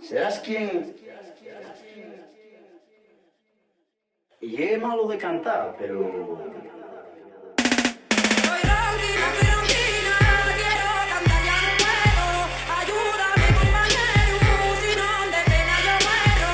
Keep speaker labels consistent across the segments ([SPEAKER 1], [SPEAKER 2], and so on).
[SPEAKER 1] Serás quien... Y es malo de cantar, pero...
[SPEAKER 2] Soy Ronquina, quiero cantar, ya no puedo. Ayúdame, compañero, si no de pena yo muero.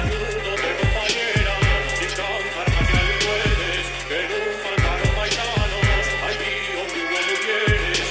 [SPEAKER 3] Ayúdate, compañera, si cantar más ya no puedes, que no faltaron paisanos, allí donde hubo mujeres.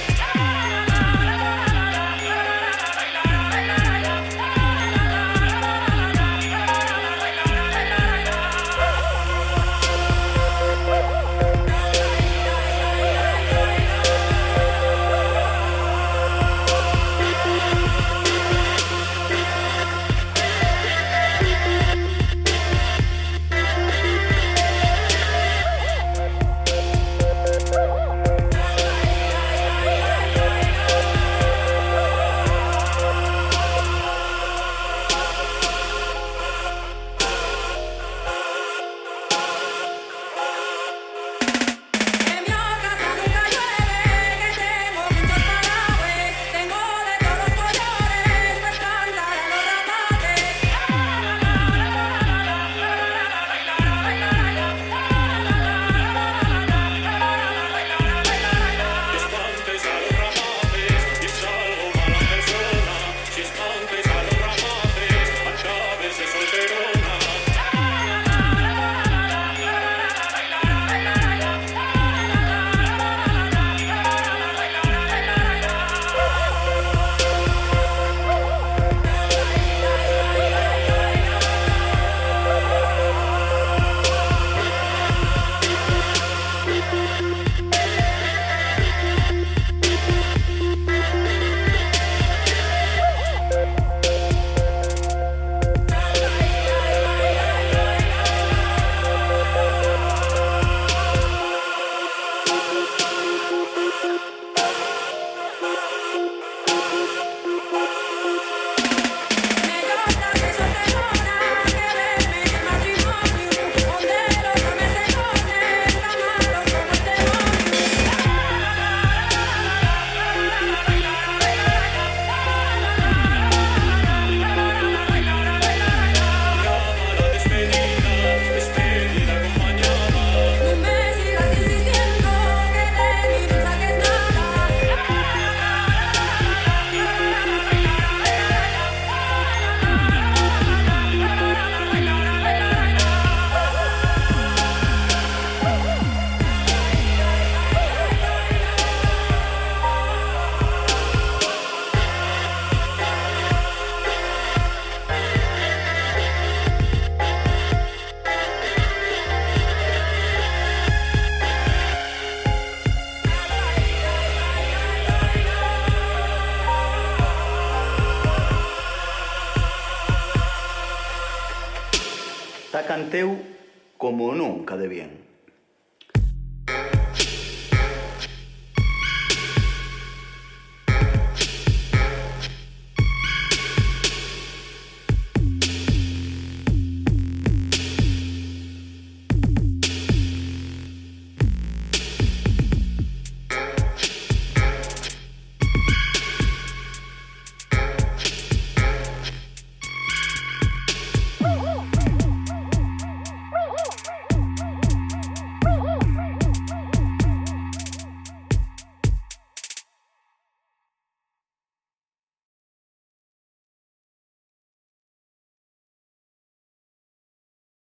[SPEAKER 2] En mi casa nunca llueve, que tengo muchos paraguas. Tengo de todos los colores, pues cantar a los ramates.
[SPEAKER 3] Espantes a los ramates, y es algo mala persona. Si espantes a los ramates, a Chávez es solterona.
[SPEAKER 2] Me llora que solterona, que verme en el matrimonio, donde los hombres se ponen tan malos como el demonio.
[SPEAKER 3] Cámara despedida acompañada.
[SPEAKER 2] No me sigas insistiendo, que de mí no saques nada.
[SPEAKER 1] Ta canteu como nunca de bien.